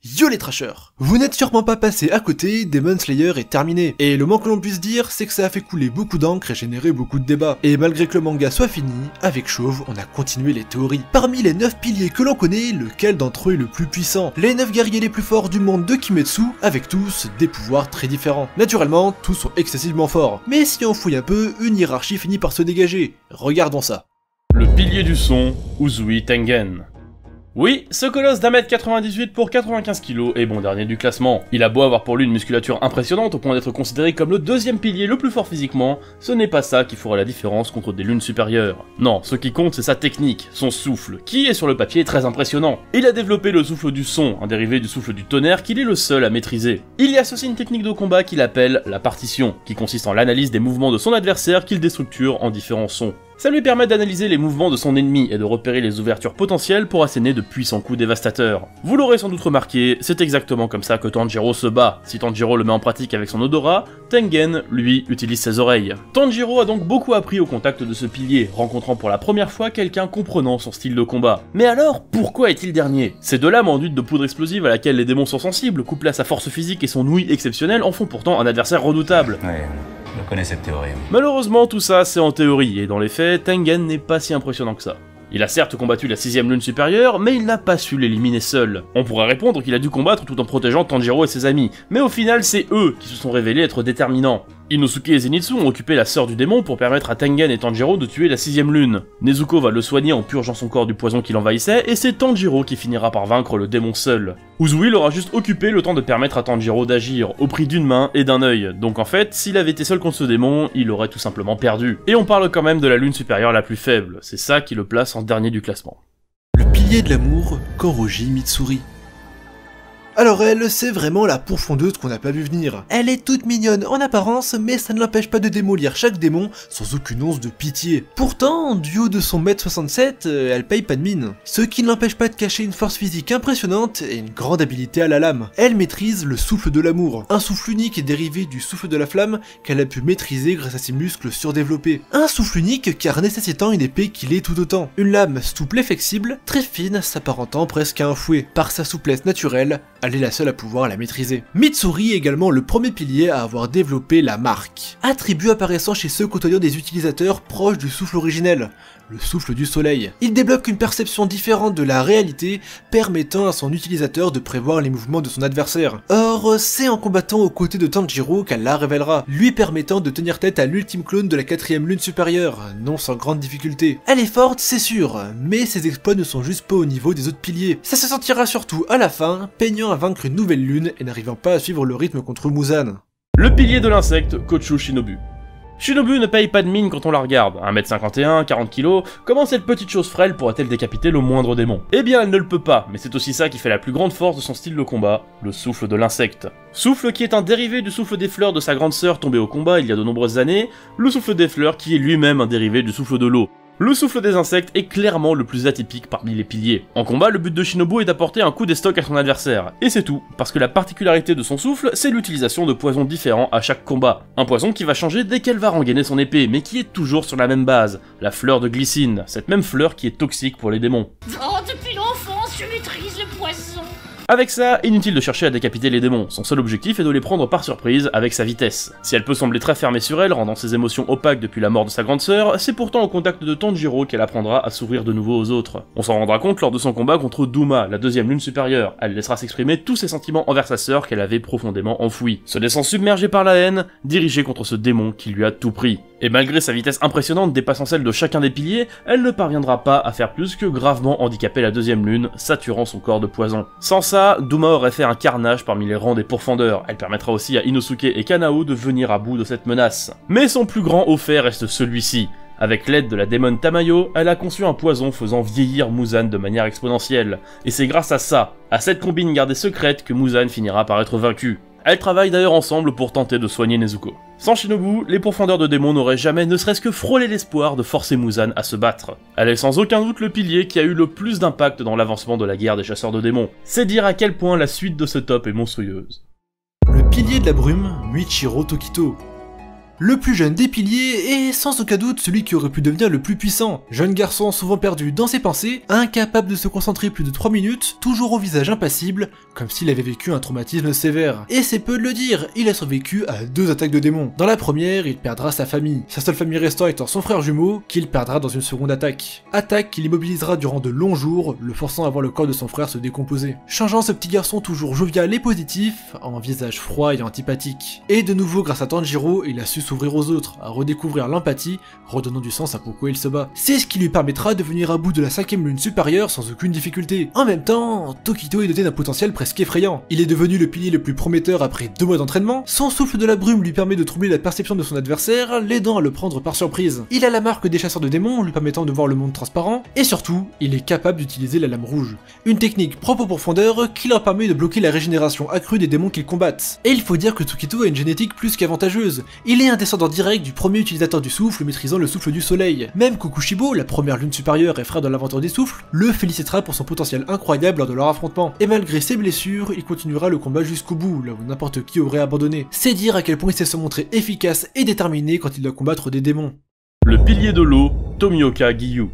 Yo les trashers! Vous n'êtes sûrement pas passé à côté, Demon Slayer est terminé, et le moins que l'on puisse dire, c'est que ça a fait couler beaucoup d'encre et générer beaucoup de débats. Et malgré que le manga soit fini, avec Chauve, on a continué les théories. Parmi les 9 piliers que l'on connaît, lequel d'entre eux est le plus puissant? Les 9 guerriers les plus forts du monde de Kimetsu, avec tous des pouvoirs très différents. Naturellement, tous sont excessivement forts, mais si on fouille un peu, une hiérarchie finit par se dégager. Regardons ça. Le pilier du son, Uzui Tengen. Oui, ce colosse d'1m98 pour 95 kg est bon dernier du classement. Il a beau avoir pour lui une musculature impressionnante au point d'être considéré comme le deuxième pilier le plus fort physiquement, ce n'est pas ça qui fera la différence contre des lunes supérieures. Non, ce qui compte c'est sa technique, son souffle, qui est sur le papier très impressionnant. Il a développé le souffle du son, un dérivé du souffle du tonnerre qu'il est le seul à maîtriser. Il y associe une technique de combat qu'il appelle la partition, qui consiste en l'analyse des mouvements de son adversaire qu'il déstructure en différents sons. Ça lui permet d'analyser les mouvements de son ennemi et de repérer les ouvertures potentielles pour asséner de puissants coups dévastateurs. Vous l'aurez sans doute remarqué, c'est exactement comme ça que Tanjiro se bat. Si Tanjiro le met en pratique avec son odorat, Tengen, lui, utilise ses oreilles. Tanjiro a donc beaucoup appris au contact de ce pilier, rencontrant pour la première fois quelqu'un comprenant son style de combat. Mais alors, pourquoi est-il dernier? Ces deux lames enduites de poudre explosive à laquelle les démons sont sensibles, couplées à sa force physique et son ouïe exceptionnelle, en font pourtant un adversaire redoutable. Ouais. Je connais cette théorie. Malheureusement, tout ça c'est en théorie, et dans les faits, Tengen n'est pas si impressionnant que ça. Il a certes combattu la 6ème lune supérieure, mais il n'a pas su l'éliminer seul. On pourrait répondre qu'il a dû combattre tout en protégeant Tanjiro et ses amis, mais au final c'est eux qui se sont révélés être déterminants. Inosuke et Zenitsu ont occupé la sœur du démon pour permettre à Tengen et Tanjiro de tuer la 6ème lune. Nezuko va le soigner en purgeant son corps du poison qui l'envahissait, et c'est Tanjiro qui finira par vaincre le démon seul. Uzui l'aura juste occupé le temps de permettre à Tanjiro d'agir, au prix d'une main et d'un œil, donc en fait, s'il avait été seul contre ce démon, il aurait tout simplement perdu. Et on parle quand même de la lune supérieure la plus faible, c'est ça qui le place en dernier du classement. Le pilier de l'amour, Kanroji Mitsuri. Alors elle, c'est vraiment la pourfondeuse qu'on n'a pas vu venir. Elle est toute mignonne en apparence, mais ça ne l'empêche pas de démolir chaque démon sans aucune once de pitié. Pourtant, du haut de son 1m67, elle paye pas de mine. Ce qui ne l'empêche pas de cacher une force physique impressionnante et une grande habileté à la lame. Elle maîtrise le souffle de l'amour, un souffle unique et dérivé du souffle de la flamme qu'elle a pu maîtriser grâce à ses muscles surdéveloppés. Un souffle unique car nécessitant une épée qui l'est tout autant. Une lame souple et flexible, très fine, s'apparentant presque à un fouet. Par sa souplesse naturelle, elle est la seule à pouvoir la maîtriser. Mitsuri est également le premier pilier à avoir développé la marque, attribut apparaissant chez ceux côtoyant des utilisateurs proches du souffle originel, le souffle du soleil. Il débloque une perception différente de la réalité, permettant à son utilisateur de prévoir les mouvements de son adversaire. Or, c'est en combattant aux côtés de Tanjiro qu'elle la révélera, lui permettant de tenir tête à l'ultime clone de la 4ème lune supérieure, non sans grande difficulté. Elle est forte, c'est sûr, mais ses exploits ne sont juste pas au niveau des autres piliers. Ça se sentira surtout à la fin, peignant à vaincre une nouvelle lune et n'arrivant pas à suivre le rythme contre Muzan. Le pilier de l'insecte, Kochu Shinobu. Shinobu ne paye pas de mine quand on la regarde, 1m51, 40 kg, comment cette petite chose frêle pourrait-elle décapiter le moindre démon? Eh bien elle ne le peut pas, mais c'est aussi ça qui fait la plus grande force de son style de combat, le souffle de l'insecte. Souffle qui est un dérivé du souffle des fleurs de sa grande sœur tombée au combat il y a de nombreuses années, le souffle des fleurs qui est lui-même un dérivé du souffle de l'eau. Le souffle des insectes est clairement le plus atypique parmi les piliers. En combat, le but de Shinobu est d'apporter un coup d'estoc à son adversaire. Et c'est tout, parce que la particularité de son souffle, c'est l'utilisation de poisons différents à chaque combat. Un poison qui va changer dès qu'elle va rengainer son épée, mais qui est toujours sur la même base, la fleur de glycine, cette même fleur qui est toxique pour les démons. Oh, depuis l'enfance, je maîtrise le poison. Avec ça, inutile de chercher à décapiter les démons, son seul objectif est de les prendre par surprise avec sa vitesse. Si elle peut sembler très fermée sur elle, rendant ses émotions opaques depuis la mort de sa grande sœur, c'est pourtant au contact de Tanjiro qu'elle apprendra à s'ouvrir de nouveau aux autres. On s'en rendra compte lors de son combat contre Duma, la 2ème lune supérieure, elle laissera s'exprimer tous ses sentiments envers sa sœur qu'elle avait profondément enfouis, se laissant submerger par la haine, dirigée contre ce démon qui lui a tout pris. Et malgré sa vitesse impressionnante dépassant celle de chacun des piliers, elle ne parviendra pas à faire plus que gravement handicaper la 2ème lune, saturant son corps de poison. Sans ça, Duma aurait fait un carnage parmi les rangs des pourfendeurs, elle permettra aussi à Inosuke et Kanao de venir à bout de cette menace. Mais son plus grand haut fait reste celui-ci. Avec l'aide de la démon Tamayo, elle a conçu un poison faisant vieillir Muzan de manière exponentielle. Et c'est grâce à ça, à cette combine gardée secrète, que Muzan finira par être vaincu. Elles travaillent d'ailleurs ensemble pour tenter de soigner Nezuko. Sans Shinobu, les pourfendeurs de démons n'auraient jamais ne serait-ce que frôlé l'espoir de forcer Muzan à se battre. Elle est sans aucun doute le pilier qui a eu le plus d'impact dans l'avancement de la guerre des chasseurs de démons. C'est dire à quel point la suite de ce top est monstrueuse. Le pilier de la brume, Muichiro Tokito. Le plus jeune des piliers et sans aucun doute celui qui aurait pu devenir le plus puissant. Jeune garçon souvent perdu dans ses pensées, incapable de se concentrer plus de 3 minutes, toujours au visage impassible, comme s'il avait vécu un traumatisme sévère. Et c'est peu de le dire, il a survécu à 2 attaques de démons. Dans la première, il perdra sa famille, sa seule famille restant étant son frère jumeau, qu'il perdra dans une seconde attaque. Attaque qui l'immobilisera durant de longs jours, le forçant à voir le corps de son frère se décomposer. Changeant ce petit garçon toujours jovial et positif, en visage froid et antipathique. Et de nouveau grâce à Tanjiro, il a su s'ouvrir aux autres, à redécouvrir l'empathie, redonnant du sens à pourquoi il se bat. C'est ce qui lui permettra de venir à bout de la 5ème lune supérieure sans aucune difficulté. En même temps, Tokito est doté d'un potentiel presque effrayant. Il est devenu le pilier le plus prometteur après 2 mois d'entraînement, son souffle de la brume lui permet de troubler la perception de son adversaire, l'aidant à le prendre par surprise. Il a la marque des chasseurs de démons, lui permettant de voir le monde transparent, et surtout, il est capable d'utiliser la lame rouge. Une technique propre aux profondeurs qui leur permet de bloquer la régénération accrue des démons qu'ils combattent. Et il faut dire que Tokito a une génétique plus qu'avantageuse. Il est un descendant direct du premier utilisateur du souffle maîtrisant le souffle du soleil. Même Kokushibo, la première lune supérieure et frère de l'inventeur des souffles, le félicitera pour son potentiel incroyable lors de leur affrontement. Et malgré ses blessures, il continuera le combat jusqu'au bout, là où n'importe qui aurait abandonné. C'est dire à quel point il sait se montrer efficace et déterminé quand il doit combattre des démons. Le pilier de l'eau, Tomioka Giyu.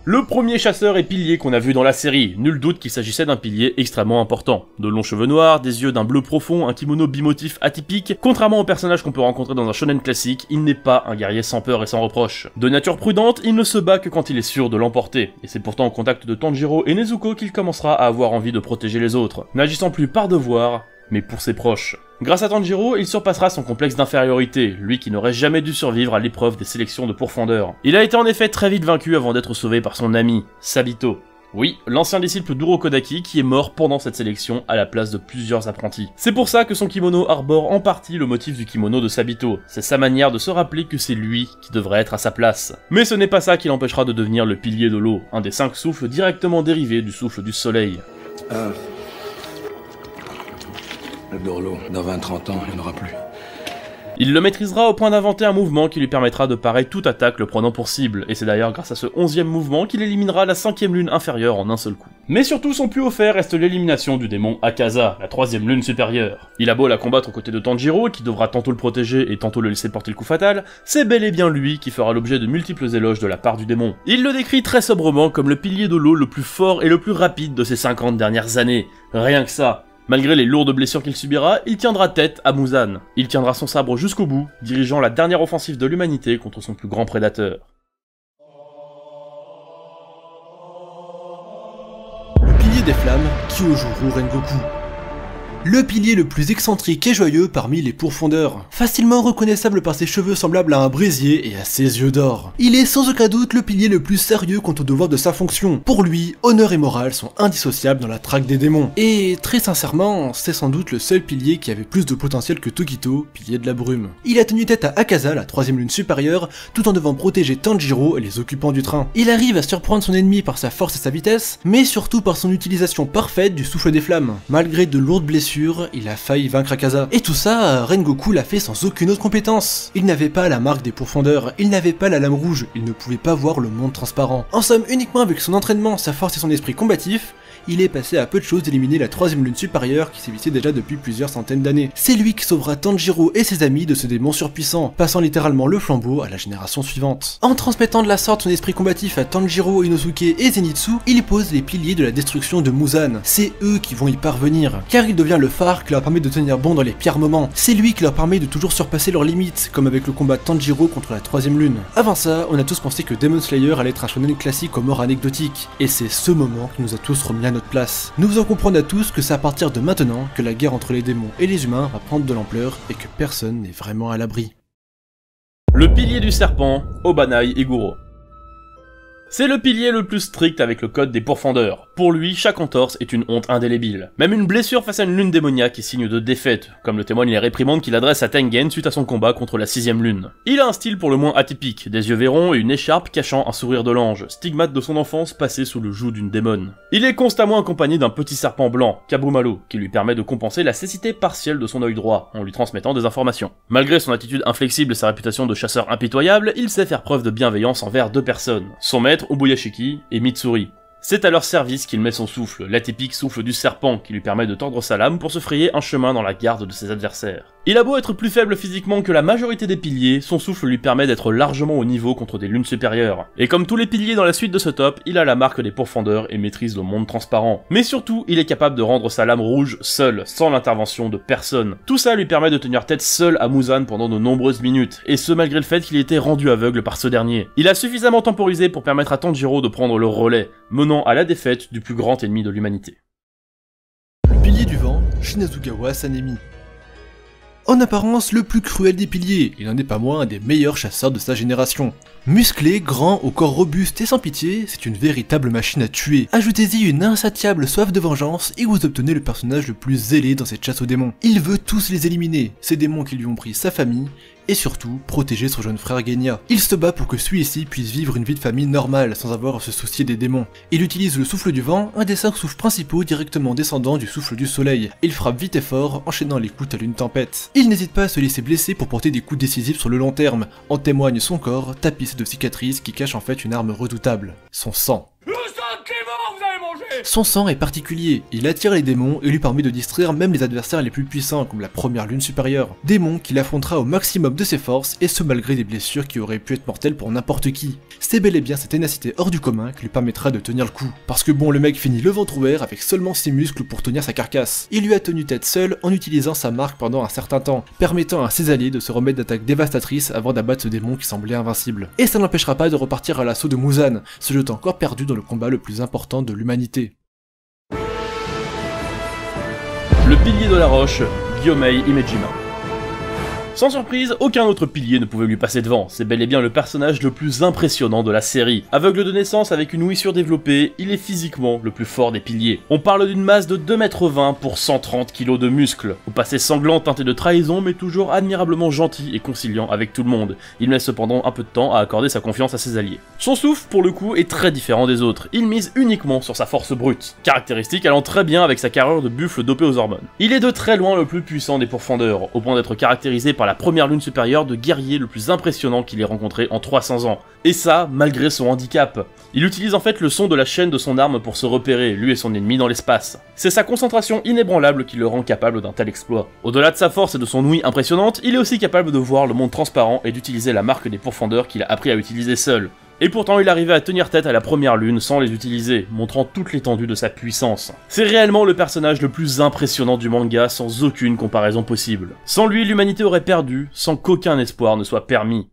Le premier chasseur et pilier qu'on a vu dans la série, nul doute qu'il s'agissait d'un pilier extrêmement important. De longs cheveux noirs, des yeux d'un bleu profond, un kimono bimotif atypique, contrairement au personnage qu'on peut rencontrer dans un shonen classique, il n'est pas un guerrier sans peur et sans reproche. De nature prudente, il ne se bat que quand il est sûr de l'emporter, et c'est pourtant au contact de Tanjiro et Nezuko qu'il commencera à avoir envie de protéger les autres, n'agissant plus par devoir, mais pour ses proches. Grâce à Tanjiro, il surpassera son complexe d'infériorité, lui qui n'aurait jamais dû survivre à l'épreuve des sélections de pourfendeurs. Il a été en effet très vite vaincu avant d'être sauvé par son ami, Sabito. Oui, l'ancien disciple d'Urokodaki qui est mort pendant cette sélection à la place de plusieurs apprentis. C'est pour ça que son kimono arbore en partie le motif du kimono de Sabito. C'est sa manière de se rappeler que c'est lui qui devrait être à sa place. Mais ce n'est pas ça qui l'empêchera de devenir le pilier de l'eau, un des 5 souffles directement dérivés du souffle du soleil. Le Dorlo, dans 20-30 ans, il n'y en aura plus. Il le maîtrisera au point d'inventer un mouvement qui lui permettra de parer toute attaque le prenant pour cible, et c'est d'ailleurs grâce à ce 11e mouvement qu'il éliminera la 5e lune inférieure en un seul coup. Mais surtout son plus haut fait reste l'élimination du démon Akaza, la 3e lune supérieure. Il a beau la combattre aux côtés de Tanjiro, qui devra tantôt le protéger et tantôt le laisser porter le coup fatal, c'est bel et bien lui qui fera l'objet de multiples éloges de la part du démon. Il le décrit très sobrement comme le pilier de l'eau le plus fort et le plus rapide de ces 50 dernières années. Rien que ça. Malgré les lourdes blessures qu'il subira, il tiendra tête à Muzan. Il tiendra son sabre jusqu'au bout, dirigeant la dernière offensive de l'humanité contre son plus grand prédateur. Le pilier des flammes, Kyojuro Rengoku. Le pilier le plus excentrique et joyeux parmi les pourfondeurs. Facilement reconnaissable par ses cheveux semblables à un brasier et à ses yeux d'or. Il est sans aucun doute le pilier le plus sérieux quant au devoir de sa fonction. Pour lui, honneur et morale sont indissociables dans la traque des démons. Et très sincèrement, c'est sans doute le seul pilier qui avait plus de potentiel que Tokito, pilier de la brume. Il a tenu tête à Akaza, la 3e lune supérieure, tout en devant protéger Tanjiro et les occupants du train. Il arrive à surprendre son ennemi par sa force et sa vitesse, mais surtout par son utilisation parfaite du souffle des flammes. Malgré de lourdes blessures, il a failli vaincre Akaza. Et tout ça, Rengoku l'a fait sans aucune autre compétence. Il n'avait pas la marque des pourfendeurs, il n'avait pas la lame rouge, il ne pouvait pas voir le monde transparent. En somme, uniquement avec son entraînement, sa force et son esprit combatif, il est passé à peu de choses d'éliminer la 3e lune supérieure qui sévissait déjà depuis plusieurs centaines d'années. C'est lui qui sauvera Tanjiro et ses amis de ce démon surpuissant, passant littéralement le flambeau à la génération suivante. En transmettant de la sorte son esprit combatif à Tanjiro, Inosuke et Zenitsu, il pose les piliers de la destruction de Muzan. C'est eux qui vont y parvenir, car il devient le phare qui leur permet de tenir bon dans les pires moments. C'est lui qui leur permet de toujours surpasser leurs limites, comme avec le combat de Tanjiro contre la 3e lune. Avant ça, on a tous pensé que Demon Slayer allait être un shonen classique aux morts anecdotiques, et c'est ce moment qui nous a tous remis à notre place. Nous faisons comprendre à tous que c'est à partir de maintenant que la guerre entre les démons et les humains va prendre de l'ampleur et que personne n'est vraiment à l'abri. Le pilier du serpent, Obanai Iguro. C'est le pilier le plus strict avec le code des pourfendeurs. Pour lui, chaque entorse est une honte indélébile. Même une blessure face à une lune démoniaque est signe de défaite, comme le témoignent les réprimandes qu'il adresse à Tengen suite à son combat contre la 6e lune. Il a un style pour le moins atypique, des yeux verrons et une écharpe cachant un sourire de l'ange, stigmate de son enfance passé sous le joug d'une démone. Il est constamment accompagné d'un petit serpent blanc, Kabumalo, qui lui permet de compenser la cécité partielle de son œil droit, en lui transmettant des informations. Malgré son attitude inflexible et sa réputation de chasseur impitoyable, il sait faire preuve de bienveillance envers 2 personnes, son maître Ubuyashiki et Mitsuri. C'est à leur service qu'il met son souffle, l'atypique souffle du serpent qui lui permet de tordre sa lame pour se frayer un chemin dans la garde de ses adversaires. Il a beau être plus faible physiquement que la majorité des piliers, son souffle lui permet d'être largement au niveau contre des lunes supérieures. Et comme tous les piliers dans la suite de ce top, il a la marque des pourfendeurs et maîtrise le monde transparent. Mais surtout, il est capable de rendre sa lame rouge seul, sans l'intervention de personne. Tout ça lui permet de tenir tête seul à Muzan pendant de nombreuses minutes, et ce malgré le fait qu'il ait été rendu aveugle par ce dernier. Il a suffisamment temporisé pour permettre à Tanjiro de prendre le relais, menant à la défaite du plus grand ennemi de l'humanité. Le pilier du vent, Shinazugawa Sanemi. En apparence, le plus cruel des piliers, il n'en est pas moins un des meilleurs chasseurs de sa génération. Musclé, grand, au corps robuste et sans pitié, c'est une véritable machine à tuer. Ajoutez-y une insatiable soif de vengeance et vous obtenez le personnage le plus zélé dans cette chasse aux démons. Il veut tous les éliminer, ces démons qui lui ont pris sa famille, et surtout, protéger son jeune frère Genya. Il se bat pour que celui-ci puisse vivre une vie de famille normale sans avoir à se soucier des démons. Il utilise le souffle du vent, un des 5 souffles principaux directement descendant du souffle du soleil. Il frappe vite et fort, enchaînant les coups telle une tempête. Il n'hésite pas à se laisser blesser pour porter des coups décisifs sur le long terme. En témoigne son corps, tapissé de cicatrices qui cachent en fait une arme redoutable, son sang. Son sang est particulier, il attire les démons et lui permet de distraire même les adversaires les plus puissants comme la première lune supérieure. Démon qu'il affrontera au maximum de ses forces et ce malgré des blessures qui auraient pu être mortelles pour n'importe qui. C'est bel et bien cette ténacité hors du commun qui lui permettra de tenir le coup. Parce que bon, le mec finit le ventre ouvert avec seulement ses muscles pour tenir sa carcasse. Il lui a tenu tête seul en utilisant sa marque pendant un certain temps, permettant à ses alliés de se remettre d'attaques dévastatrices avant d'abattre ce démon qui semblait invincible. Et ça n'empêchera pas de repartir à l'assaut de Muzan, ce jetant encore perdu dans le combat le plus important de l'humanité. Le pilier de la roche, Gyomei Imejima. Sans surprise, aucun autre pilier ne pouvait lui passer devant, c'est bel et bien le personnage le plus impressionnant de la série. Aveugle de naissance avec une ouïe surdéveloppée, il est physiquement le plus fort des piliers. On parle d'une masse de 2,20 m pour 130 kg de muscles. Au passé sanglant teinté de trahison mais toujours admirablement gentil et conciliant avec tout le monde. Il met cependant un peu de temps à accorder sa confiance à ses alliés. Son souffle, pour le coup, est très différent des autres. Il mise uniquement sur sa force brute, caractéristique allant très bien avec sa carrure de buffle dopé aux hormones. Il est de très loin le plus puissant des pourfendeurs, au point d'être caractérisé par la première lune supérieure de guerrier le plus impressionnant qu'il ait rencontré en 300 ans. Et ça, malgré son handicap. Il utilise en fait le son de la chaîne de son arme pour se repérer, lui et son ennemi dans l'espace. C'est sa concentration inébranlable qui le rend capable d'un tel exploit. Au-delà de sa force et de son ouïe impressionnante, il est aussi capable de voir le monde transparent et d'utiliser la marque des pourfendeurs qu'il a appris à utiliser seul. Et pourtant il arrivait à tenir tête à la première lune sans les utiliser, montrant toute l'étendue de sa puissance. C'est réellement le personnage le plus impressionnant du manga sans aucune comparaison possible. Sans lui, l'humanité aurait perdu, sans qu'aucun espoir ne soit permis.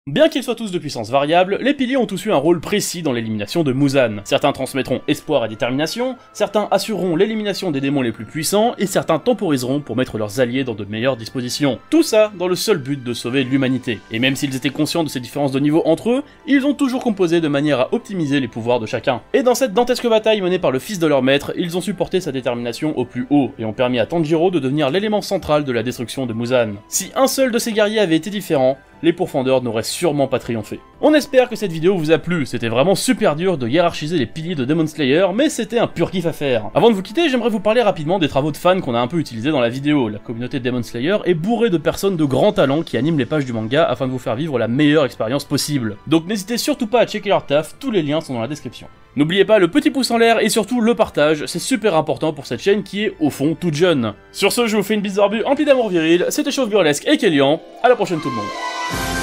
Bien qu'ils soient tous de puissance variable, les piliers ont tous eu un rôle précis dans l'élimination de Muzan. Certains transmettront espoir et détermination, certains assureront l'élimination des démons les plus puissants, et certains temporiseront pour mettre leurs alliés dans de meilleures dispositions. Tout ça dans le seul but de sauver l'humanité. Et même s'ils étaient conscients de ces différences de niveau entre eux, ils ont toujours composé de manière à optimiser les pouvoirs de chacun. Et dans cette dantesque bataille menée par le fils de leur maître, ils ont supporté sa détermination au plus haut, et ont permis à Tanjiro de devenir l'élément central de la destruction de Muzan. Si un seul de ces guerriers avait été différent, les pourfendeurs n'auraient sûrement pas triomphé. On espère que cette vidéo vous a plu, c'était vraiment super dur de hiérarchiser les piliers de Demon Slayer, mais c'était un pur kiff à faire. Avant de vous quitter, j'aimerais vous parler rapidement des travaux de fans qu'on a un peu utilisés dans la vidéo. La communauté de Demon Slayer est bourrée de personnes de grand talent qui animent les pages du manga afin de vous faire vivre la meilleure expérience possible. Donc n'hésitez surtout pas à checker leur taf, tous les liens sont dans la description. N'oubliez pas le petit pouce en l'air et surtout le partage, c'est super important pour cette chaîne qui est au fond toute jeune. Sur ce, je vous fais une bise d'orbu emplie d'amour viril, c'était Chauve Burlesque et Kélian, à la prochaine tout le monde.